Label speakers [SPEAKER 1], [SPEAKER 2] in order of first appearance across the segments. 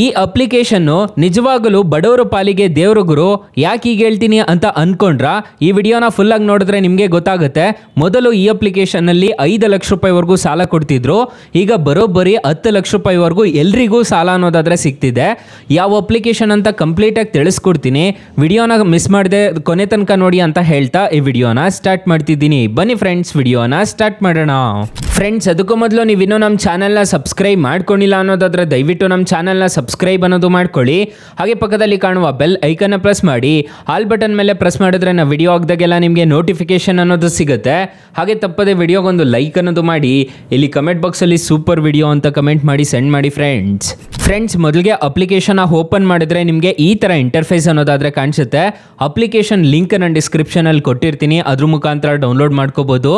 [SPEAKER 1] ಈ ಅಪ್ಲಿಕೇಶನ್ನು ನಿಜವಾಗಲೂ ಬಡವರ ಪಾಲಿಗೆ ದೇವ್ರ ಗುರು. ಯಾಕೆ ಈಗ ಹೇಳ್ತೀನಿ ಅಂತ ಅಂದ್ಕೊಂಡ್ರ ಈ ವಿಡಿಯೋನ ಫುಲ್ ಆಗಿ ನೋಡಿದ್ರೆ ನಿಮಗೆ ಗೊತ್ತಾಗುತ್ತೆ. ಮೊದಲು ಈ ಅಪ್ಲಿಕೇಶನ್ನಲ್ಲಿ 5 ಲಕ್ಷ ರೂಪಾಯಿವರೆಗೂ ಸಾಲ ಕೊಡ್ತಿದ್ರು. ಈಗ ಬರೋಬ್ಬರಿ 10 ಲಕ್ಷ ರೂಪಾಯಿವರೆಗೂ ಎಲ್ರಿಗೂ ಸಾಲ ಅನ್ನೋದಾದ್ರೆ ಸಿಗ್ತಿದೆ. ಯಾವ ಅಪ್ಲಿಕೇಶನ್ ಅಂತ ಕಂಪ್ಲೀಟಾಗಿ ತಿಳಿಸ್ಕೊಡ್ತೀನಿ. ವಿಡಿಯೋನ ಮಿಸ್ ಮಾಡದೆ ಕೊನೆ ತನಕ ನೋಡಿ ಅಂತ ಹೇಳ್ತಾ ಈ ವಿಡಿಯೋನ ಸ್ಟಾರ್ಟ್ ಮಾಡ್ತಿದ್ದೀನಿ. ಬನ್ನಿ ಫ್ರೆಂಡ್ಸ್, ವಿಡಿಯೋನ ಸ್ಟಾರ್ಟ್ ಮಾಡೋಣ. ಫ್ರೆಂಡ್ಸ್, ಅದಕ್ಕೂ ಮೊದಲು ನೀವು ಇನ್ನೂ ನಮ್ಮ ಚಾನಲ್ನ ಸಬ್ಸ್ಕ್ರೈಬ್ ಮಾಡ್ಕೊಂಡಿಲ್ಲ ಅನ್ನೋದಾದ್ರೆ ದಯವಿಟ್ಟು ನಮ್ಮ ಚಾನಲ್ನ ಸಬ್ಸ್ಕ್ರೈಬ್ ಅನ್ನೋದು ಮಾಡ್ಕೊಳ್ಳಿ. ಹಾಗೆ ಪಕ್ಕದಲ್ಲಿ ಕಾಣುವ ಬೆಲ್ ಐಕನ್ನ ಪ್ರೆಸ್ ಮಾಡಿ. ಆಲ್ ಬಟನ್ ಮೇಲೆ ಪ್ರೆಸ್ ಮಾಡಿದ್ರೆ ನಾವು ವಿಡಿಯೋ ಹಾಕಿದಾಗೆಲ್ಲ ನಿಮಗೆ ನೋಟಿಫಿಕೇಶನ್ ಅನ್ನೋದು ಸಿಗುತ್ತೆ. ಹಾಗೆ ತಪ್ಪದೆ ವಿಡಿಯೋಗೊಂದು ಲೈಕ್ ಅನ್ನೋದು ಮಾಡಿ. ಇಲ್ಲಿ ಕಮೆಂಟ್ ಬಾಕ್ಸಲ್ಲಿ ಸೂಪರ್ ವಿಡಿಯೋ ಅಂತ ಕಮೆಂಟ್ ಮಾಡಿ ಸೆಂಡ್ ಮಾಡಿ ಫ್ರೆಂಡ್ಸ್. ಮೊದಲಿಗೆ ಅಪ್ಲಿಕೇಶನ್ ಓಪನ್ ಮಾಡಿದ್ರೆ ನಿಮಗೆ ಈ ಥರ ಇಂಟರ್ಫೇಸ್ ಅನ್ನೋದಾದ್ರೆ ಕಾಣಿಸುತ್ತೆ. ಅಪ್ಲಿಕೇಶನ್ ಲಿಂಕ್ ನಾನು ಡಿಸ್ಕ್ರಿಪ್ಷನಲ್ಲಿ ಕೊಟ್ಟಿರ್ತೀನಿ, ಅದ್ರ ಮುಖಾಂತರ ಡೌನ್ಲೋಡ್ ಮಾಡ್ಕೋಬಹುದು.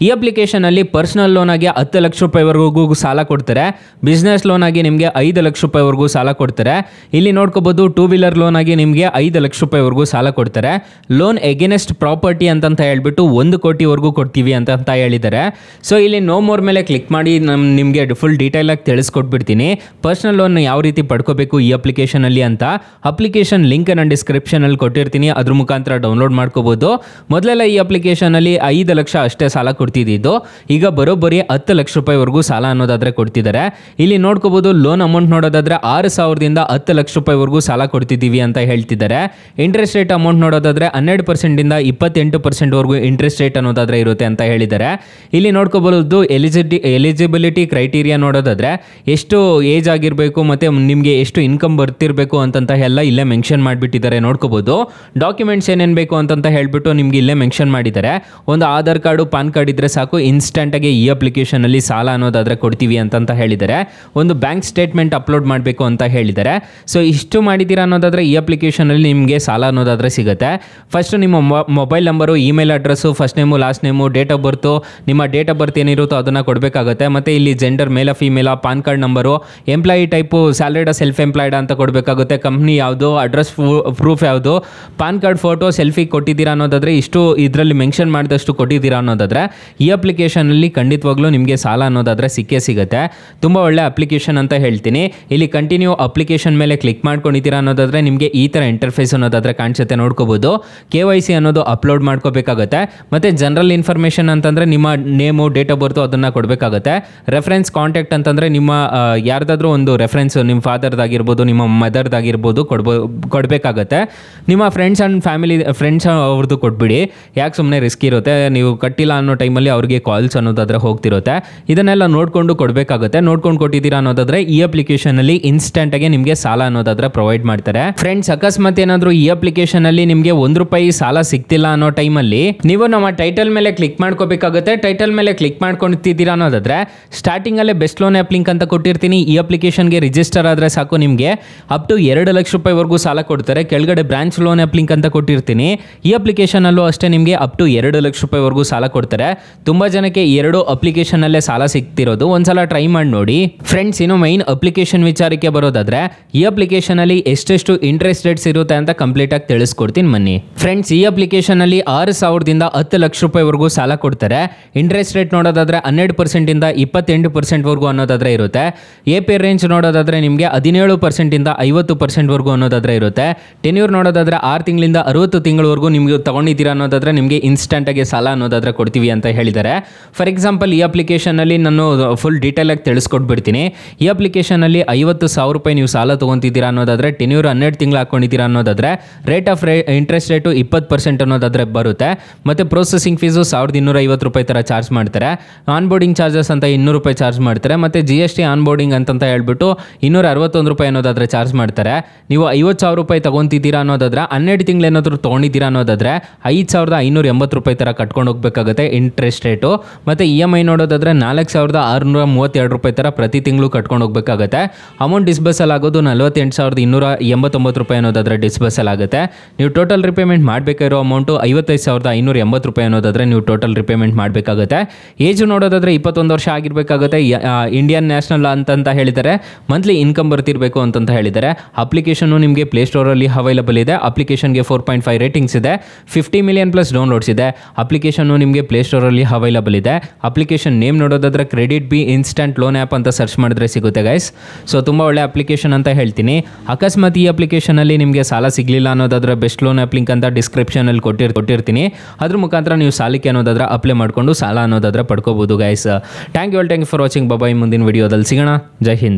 [SPEAKER 1] ಈ ಅಪ್ಲಿಕೇಶನ್ ಅಲ್ಲಿ ಪರ್ಸನಲ್ ಲೋನ್ ಆಗಿ 10 ಲಕ್ಷ ರೂಪಾಯಿವರೆಗೂ ಸಾಲ ಕೊಡ್ತಾರೆ. ಬಿಸ್ನೆಸ್ ಲೋನ್ ಆಗಿ ನಿಮಗೆ 5 ಲಕ್ಷ ರೂಪಾಯಿವರೆಗೂ ಸಾಲ ಕೊಡ್ತಾರೆ. ಇಲ್ಲಿ ನೋಡ್ಕೋಬಹುದು, 2 ವೀಲರ್ ಲೋನ್ ಆಗಿ ನಿಮಗೆ 5 ಲಕ್ಷ ರೂಪಾಯಿವರೆಗೂ ಸಾಲ ಕೊಡ್ತಾರೆ. ಲೋನ್ ಎಗೇನೆಸ್ಟ್ ಪ್ರಾಪರ್ಟಿ ಅಂತ ಹೇಳ್ಬಿಟ್ಟು 1 ಕೋಟಿವರೆಗೂ ಕೊಡ್ತೀವಿ ಅಂತ ಹೇಳಿದ್ದಾರೆ. ಸೊ ಇಲ್ಲಿ ನೋ ಮೋರ್ ಮೇಲೆ ಕ್ಲಿಕ್ ಮಾಡಿ ನಿಮಗೆ ಫುಲ್ ಡೀಟೇಲ್ ಆಗಿ ತಿಳಿಸ್ಕೊಟ್ಬಿಡ್ತೀನಿ. ಪರ್ಸನಲ್ ಲೋನ್ ಯಾವ ರೀತಿ ಪಡ್ಕೋಬೇಕು ಈ ಅಪ್ಲಿಕೇಶನ್ ಅಲ್ಲಿ ಅಂತ. ಅಪ್ಲಿಕೇಶನ್ ಲಿಂಕ್ ನಾನು ಡಿಸ್ಕ್ರಿಪ್ಷನ್ ಅಲ್ಲಿ ಕೊಟ್ಟಿರ್ತೀನಿ, ಅದ್ರ ಮುಖಾಂತರ ಡೌನ್ಲೋಡ್ ಮಾಡ್ಕೋಬಹುದು. ಮೊದಲೆಲ್ಲ ಈ ಅಪ್ಲಿಕೇಶನ್ ಅಲ್ಲಿ 5 ಲಕ್ಷ ಅಷ್ಟೇ ಸಾಲ ಕೊಡ್ತಿದ್ದು, ಈಗ ಬರೋಬ್ಬರಿ 10 ಲಕ್ಷ ರೂಪಾಯಿವರೆಗೂ ಸಾಲ ಅನ್ನೋದಾದ್ರೆ ಕೊಡ್ತಿದ್ದಾರೆ. ಇಲ್ಲಿ ನೋಡ್ಕೋಬಹುದು, ಲೋನ್ ಅಮೌಂಟ್ ನೋಡೋದಾದ್ರೆ 6,000ದಿಂದ 10 ಲಕ್ಷ ರೂಪಾಯಿವರೆಗೂ ಸಾಲ ಕೊಡ್ತಿದ್ದೀವಿ ಅಂತ ಹೇಳ್ತಿದ್ದಾರೆ. ಇಂಟ್ರೆಸ್ಟ್ ರೇಟ್ ಅಮೌಂಟ್ ನೋಡೋದಾದ್ರೆ 12%ದಿಂದ 28% ವರೆಗೂ ಇಂಟ್ರೆಸ್ಟ್ ರೇಟ್ ಅನ್ನೋದಾದ್ರೆ ಇರುತ್ತೆ ಅಂತ ಹೇಳಿದ್ದಾರೆ. ಇಲ್ಲಿ ನೋಡ್ಕೋಬಹುದು, ಎಲಿಜಿಬಿಲಿಟಿ ಕ್ರೈಟೀರಿಯಾ ನೋಡೋದಾದ್ರೆ ಎಷ್ಟು ಏಜ್ ಆಗಿರಬೇಕು ಮತ್ತೆ ನಿಮಗೆ ಎಷ್ಟು ಇನ್ಕಮ್ ಬರ್ತಿರಬೇಕು ಅಂತ ಎಲ್ಲ ಇಲ್ಲೇ ಮೆನ್ಷನ್ ಮಾಡಿಬಿಟ್ಟಿದ್ದಾರೆ. ನೋಡ್ಕೋಬಹುದು, ಡಾಕ್ಯುಮೆಂಟ್ಸ್ ಏನೇನು ಬೇಕು ಅಂತ ಹೇಳ್ಬಿಟ್ಟು ನಿಮ್ಗೆ ಇಲ್ಲೇ ಮೆನ್ಷನ್ ಮಾಡಿದ್ದಾರೆ. ಒಂದು ಆಧಾರ್ ಕಾರ್ಡು, ಪಾನ್ ಕಾರ್ಡ್ ಇದ್ರೆ ಸಾಕು, ಇನ್ಸ್ಟೆಂಟ್ ಆಗಿ ಈ ಅಪ್ಲಿಕೇಶನ್ ಅಲ್ಲಿ ಸಾಲ ಅನ್ನೋದಾದ್ರೆ ಕೊಡ್ತೀವಿ ಅಂತ ಹೇಳಿದ್ದಾರೆ. ಒಂದು ಬ್ಯಾಂಕ್ ಸ್ಟೇಟ್ಮೆಂಟ್ ಅಪ್ಲೋಡ್ ಮಾಡಬೇಕು ಅಂತ ಹೇಳಿದ್ದಾರೆ. ಸೊ ಇಷ್ಟು ಮಾಡಿದ್ದೀರಾ ಅನ್ನೋದಾದ್ರೆ ಈ ಅಪ್ಲಿಕೇಶನ್ ಅಲ್ಲಿ ನಿಮಗೆ ಸಾಲ ಅನ್ನೋದಾದ್ರೆ ಸಿಗುತ್ತೆ. ಫಸ್ಟ್ ನಿಮ್ಮ mobile number, email address, first name, last name, date of birth, ನಿಮ್ಮ ಡೇಟ್ ಆಫ್ ಬರ್ತ್ ಏನಿರುತ್ತೋ ಅದನ್ನ ಕೊಡಬೇಕಾಗುತ್ತೆ. ಮತ್ತೆ ಇಲ್ಲಿ gender, male female, PAN card number, employee type, salaried self employed ಅಂತ ಕೊಡಬೇಕಾಗುತ್ತೆ. ಕಂಪ್ನಿ ಯಾವುದು, ಅಡ್ರೆಸ್ ಪ್ರೂಫ್ ಯಾವುದು, ಪಾನ್ ಕಾರ್ಡ್ ಫೋಟೋ, ಸೆಲ್ಫಿ ಕೊಟ್ಟಿದ್ದೀರಾ ಅನ್ನೋದಾದ್ರೆ ಇಷ್ಟು ಇದರಲ್ಲಿ ಮೆನ್ಷನ್ ಮಾಡಿದಷ್ಟು ಕೊಟ್ಟಿದ್ದೀರಾ ಅನ್ನೋದಾದ್ರೆ ಈ ಅಪ್ಲಿಕೇಶನ್ ಅಲ್ಲಿ ಖಂಡಿತವಾಗ್ಲೂ ನಿಮಗೆ ಸಾಲ ಅನ್ನೋದಾದ್ರೆ ಸಿಕ್ಕೇ ಸಿಗುತ್ತೆ. ತುಂಬ ಒಳ್ಳೆ ಅಪ್ಲಿಕೇಶನ್ ಅಂತ ಹೇಳ್ತೀನಿ. ಇಲ್ಲಿ ಕಂಟಿನ್ಯೂ ಅಪ್ಲಿಕೇಶನ್ ಮೇಲೆ ಕ್ಲಿಕ್ ಮಾಡ್ಕೊಂಡಿದ್ದೀರಾ ಅನ್ನೋದಾದ್ರೆ ನಿಮಗೆ ಈ ಥರ ಇಂಟರ್ಫೇಸ್ ಅನ್ನೋದಾದ್ರೆ ಕಾಣಿಸುತ್ತೆ. ನೋಡ್ಕೋಬಹುದು, KYC ಅನ್ನೋದು ಅಪ್ಲೋಡ್ ಮಾಡ್ಕೋಬೇಕಾಗುತ್ತೆ. ಮತ್ತೆ ಜನರಲ್ ಇನ್ಫಾರ್ಮೇಷನ್ ಅಂತಂದ್ರೆ ನಿಮ್ಮ ನೇಮು, ಡೇಟ್ ಆಫ್ ಬರ್ತು ಅದನ್ನ ಕೊಡಬೇಕಾಗುತ್ತೆ. ರೆಫರೆನ್ಸ್ ಕಾಂಟ್ಯಾಕ್ಟ್ ಅಂತಂದ್ರೆ ನಿಮ್ಮ ಯಾರ್ದಾದ್ರೂ ಒಂದು ರೆಫರೆನ್ಸ್, ನಿಮ್ಮ ಫಾದರ್ದಾಗಿರ್ಬೋದು, ನಿಮ್ಮ ಮದರ್ದಾಗಿರ್ಬೋದು ಕೊಡಬೇಕಾಗತ್ತೆ. ನಿಮ್ಮ ಫ್ರೆಂಡ್ಸ್ ಆ್ಯಂಡ್ ಫ್ರೆಂಡ್ಸ್ ಅವ್ರದ್ದು ಕೊಟ್ಬಿಡಿ, ಯಾಕೆ ಸುಮ್ಮನೆ ರಿಸ್ಕ್ ಇರುತ್ತೆ. ನೀವು ಕಟ್ಟಿಲ್ಲ ಅನ್ನೋ ಟೈಮಲ್ಲಿ ಅವ್ರಿಗೆ ಕಾಲ್ಸ್ ಅನ್ನೋದಾದ್ರೆ ಹೋಗ್ತಿರುತ್ತೆ. ಇದನ್ನೆಲ್ಲ ನೋಡಿಕೊಂಡು ಕೊಡಬೇಕಾಗುತ್ತೆ. ನೋಡ್ಕೊಂಡು ಕೊಟ್ಟಿದ್ದೀರಾ ಅನ್ನೋದಾದ್ರೆ ಈ ಅಪ್ಲಿಕೇಶನ್ ಅಲ್ಲಿ ಇನ್ಸ್ಟೆಂಟ್ ಆಗಿ ನಿಮಗೆ ಸಾಲ ಅನ್ನೋದಾದ್ರೆ ಪ್ರೊವೈಡ್ ಮಾಡ್ತಾರೆ. ಫ್ರೆಂಡ್ಸ್, ಅಕಸ್ಮಾತ್ ಏನಾದರೂ ಈ ಅಪ್ಲಿಕೇಶನ್ ಅಲ್ಲಿ ನಿಮಗೆ ₹1 ಸಾಲ ಸಿಗ್ತಿಲ್ಲ ಅನ್ನೋ ಟೈಮಲ್ಲಿ ನೀವು ನಮ್ಮ ಟೈಟಲ್ ಮೇಲೆ ಕ್ಲಿಕ್ ಮಾಡ್ಕೋಬೇಕಾಗುತ್ತೆ. ಟೈಟಲ್ ಮೇಲೆ ಕ್ಲಿಕ್ ಮಾಡ್ಕೊಳ್ತಿದ್ದೀರಾ ಅನ್ನೋದಾದ್ರೆ ಸ್ಟಾರ್ಟಿಂಗ್ ಅಲ್ಲೇ ಬೆಸ್ಟ್ ಲೋನ್ ಆ್ಯಪ್ ಲಿಂಕ್ ಅಂತ ಕೊಟ್ಟಿರ್ತೀನಿ. ಈ ಅಪ್ಲಿಕೇಶನ್ಗೆ ರಿಜಿಸ್ಟರ್ ಆದ್ರೆ ಸಾಕು, ನಿಮಗೆ ಅಪ್ ಟು 2 ಲಕ್ಷ ರೂಪಾಯಿವರೆಗೂ ಸಾಲ ಕೊಡ್ತಾರೆ. ಕೆಳಗಡೆ ಬ್ರಾಂಚ್ ಲೋನ್ ಆ್ಯಪ್ ಲಿಂಕ್ ಅಂತ ಕೊಟ್ಟಿರ್ತೀನಿ. ಈ ಅಪ್ಲಿಕೇಶನ್ ಅಲ್ಲೂ ಅಷ್ಟೇ ನಿಮಗೆ ಅಪ್ ಟು 2 ಲಕ್ಷ ರೂಪಾಯಿವರೆಗೂ ಸಾಲ ಕೊಡ್ತಾರೆ. ತುಂಬಾ ಜನಕ್ಕೆ 2 ಅಪ್ಲಿಕೇಶನ್ ಅಲ್ಲೇ ಸಾಲ ಸಿಗ್ತಿರೋದು. ಒಂದ್ಸಲ ಟ್ರೈ ಮಾಡಿ ನೋಡಿ. ಫ್ರೆಂಡ್ಸ್, ಇನ್ನು ಮೈನ್ ಅಪ್ಲಿಕೇಶನ್ ವಿಚಾರಕ್ಕೆ ಬರೋದಾದ್ರೆ ಈ ಅಪ್ಲಿಕೇಶನ್ ಅಲ್ಲಿ ಎಷ್ಟೆಷ್ಟು ಇಂಟ್ರೆಸ್ಟ್ ರೇಟ್ಸ್ ಇರುತ್ತೆ ಅಂತ ಕಂಪ್ಲೀಟ್ ಆಗಿ ತಿಳಿಸ್ಕೊಡ್ತೀನಿ ಬನ್ನಿ. ಫ್ರೆಂಡ್ಸ್, ಈ ಅಪ್ಲಿಕೇಶನ್ ಅಲ್ಲಿ 6,000ದಿಂದ 10 ಲಕ್ಷ ರೂಪಾಯಿವರೆಗೂ ಸಾಲ ಕೊಡ್ತಾರೆ. ಇಂಟ್ರೆಸ್ಟ್ ರೇಟ್ ನೋಡೋದಾದ್ರೆ 12%ದಿಂದ 28% ವರೆಗೂ ಅನ್ನೋದಾದ್ರೆ ಇರುತ್ತೆ. APR ರೇಂಜ್ ನೋಡೋದಾದ್ರೆ ನಿಮಗೆ 17%ದಿಂದ 50% ವರೆಗೂ ಅನ್ನೋದಾದ್ರೆ ಇರುತ್ತೆ. ಟೆನ್ಯೂರ್ ನೋಡೋದಾದ್ರೆ 6 ತಿಂಗಳಿಂದ 60 ತಿಂಗಳವರೆಗೂ ನಿಮಗೆ ತಗೊಂಡಿದ್ದೀರಾ ಅನ್ನೋದಾದ್ರೆ ನಿಮಗೆ ಇನ್ಸ್ಟೆಂಟ್ ಆಗಿ ಸಾಲ ಅನ್ನೋದಾದ್ರೆ ಕೊಡ್ತೀವಿ ಅಂತ ಹೇಳಿದ್ದಾರೆ. ಫಾರ್ ಎಕ್ಸಾಂಪಲ್, ಈ ಅಪ್ಲಿಕೇಶನ್ ಅಲ್ಲಿ ನಾನು ಫುಲ್ ಡೀಟೇಲ್ ಆಗಿ ತಿಳಿಸ್ಕೊಟ್ಬಿಡ್ತೀನಿ. ಈ ಅಪ್ಲಿಕೇಶನ್ ಅಲ್ಲಿ 50,000 ರೂಪಾಯಿ ನೀವು ಸಾಲ ತಗೊಂತಿದ್ದೀರಾ ಅನ್ನೋದಾದ್ರೆ, ಟೆನ್ಯೂರ್ 12 ತಿಂಗಳು ಹಾಕೊಂಡಿದ್ದೀರಾ ಅನ್ನೋದಾದ್ರೆ ರೇಟ್ ಆಫ್ ಇಂಟ್ರೆಸ್ಟ್ ರೇಟು 20% ಅನ್ನೋದಾದ್ರೆ ಬರುತ್ತೆ. ಮತ್ತೆ ಪ್ರೊಸೆಸಿಂಗ್ ಫೀಸು ₹1,250 ತರ ಚಾರ್ಜ್ ಮಾಡ್ತಾರೆ. ಆನ್ಬೋರ್ಡಿಂಗ್ ಚಾರ್ಜಸ್ ಅಂತ ₹200 ಚಾರ್ಜ್ ಮಾಡ್ತಾರೆ. ಮತ್ತೆ GST ಆನ್ಬೋರ್ಡಿಂಗ್ ಅಂತ ಹೇಳ್ಬಿಟ್ಟು ₹261 ಅನ್ನೋದಾದ್ರೆ ಚಾರ್ಜ್ ಮಾಡ್ತಾರೆ. ನೀವು 50,000 ರೂಪಾಯಿ ತಗೊಂತಿದ್ದೀರಾ ಅನ್ನೋದಾದ್ರೆ 12 ತಿಂಗಳು ಏನಾದರೂ ತೊಗೊಂಡಿದ್ದೀರಾ ಅನ್ನೋದಾದ್ರೆ ₹5,580 ತರ ಕಟ್ಕೊಂಡು ಹೋಗ್ಬೇಕಾಗುತ್ತೆ ಇಂಟ್ರೆಸ್ಟ್ ರೇಟು. ಮತ್ತೆ EMI ನೋಡೋದಾದ್ರೆ ₹4,632 ತರ ಪ್ರತಿ ತಿಂಗಳು ಕಟ್ಕೊಂಡು ಹೋಗ್ಬೇಕಾಗುತ್ತೆ. ಅಮೌಂಟ್ ಡಿಸ್ಬರ್ಸಲ್ ಆಗೋದು ₹48,289 ಅನ್ನೋದಾದ್ರೆ ಡಿಸ್ಬರ್ಸಲ್ ಆಗುತ್ತೆ. ನೀವು ಟೋಟಲ್ ರಿಪೇಮೆಂಟ್ ಮಾಡಬೇಕಾಗಿರೋ ಅಮೌಂಟು ₹55,580 ಅನ್ನೋದಾದ್ರೆ ನೀವು ಟೋಟಲ್ ರಿಪೇಮೆಂಟ್ ಮಾಡಬೇಕಾಗುತ್ತೆ. ಏಜ್ ನೋಡೋದಾದ್ರೆ 21 ವರ್ಷ ಆಗಿರಬೇಕಾಗುತ್ತೆ. ಇಂಡಿಯನ್ ನ್ಯಾಷನಲ್ ಅಂತ ಹೇಳಿದ್ದಾರೆ. ಮಂತ್ಲಿ ಇನ್ಕಮ್ ಬರ್ತಿರಬೇಕು ಅಂತ ಹೇಳಿದ್ದಾರೆ. ಅಪ್ಲಿಕೇಶನ್ ನಿಮಗೆ ಪ್ಲೇಸ್ಟೋರಲ್ಲಿ ಅವೈಲಬಲ್ ಇದೆ. ಅಪ್ಲಿಕೇಶನ್ಗೆ 4.5 ರೇಟಿಂಗ್ಸ್ ಇದೆ. 50 ಮಿಲಿಯನ್ ಪ್ಲಸ್ ಡೌನ್ಲೋಡ್ಸ್ ಇದೆ. ಅಪ್ಲಿಕೇಶನ್ ನಿಮಗೆ ಪ್ಲೇಸ್ಟೋರಲ್ಲಿ ಅವೈಲಬಲ್ ಇದೆ. ಅಪ್ಲಿಕೇಶನ್ ನೇಮ್ ನೋಡೋದಾದ್ರೆ credit B instant loan app ಅಂತ ಸರ್ಚ್ ಮಾಡಿದ್ರೆ ಸಿಗುತ್ತೆ ಗೈಸ್. ಸೊ ತುಂಬ ಒಳ್ಳೆ ಅಪ್ಲಿಕೇಶನ್ ಅಂತ ಹೇಳ್ತೀನಿ. ಅಕಸ್ಮಾತ್ ಈ ಅಪ್ಲಿಕೇಶನಲ್ಲಿ ನಿಮಗೆ ಸಾಲ ಸಿಗಲಿಲ್ಲ ಅನ್ನೋದಾದ್ರೆ ಬೆಸ್ಟ್ ಲೋನ್ ಆ್ಯಪ್ ಲಿಂಕ್ ಅಂತ ಡಿಸ್ಕ್ರಿಪ್ಷನಲ್ಲಿ ಕೊಟ್ಟಿರ್ತೀನಿ. ಅದ್ರ ಮುಖಾಂತರ ನೀವು ಸಾಲಕ್ಕೆ ಅನ್ನೋದಾದ್ರೆ ಅಪ್ಲೈ ಮಾಡಿಕೊಂಡು ಸಾಲ ಅನ್ನೋದಾದ್ರೆ ಪಡ್ಕೋಬೋದು guys. Thank you for watching. Bye. ಮುಂದಿನ ವಿಡಿಯೋದಲ್ಲಿ ಸಿಗೋಣ. ಜೈ ಹಿಂದ್.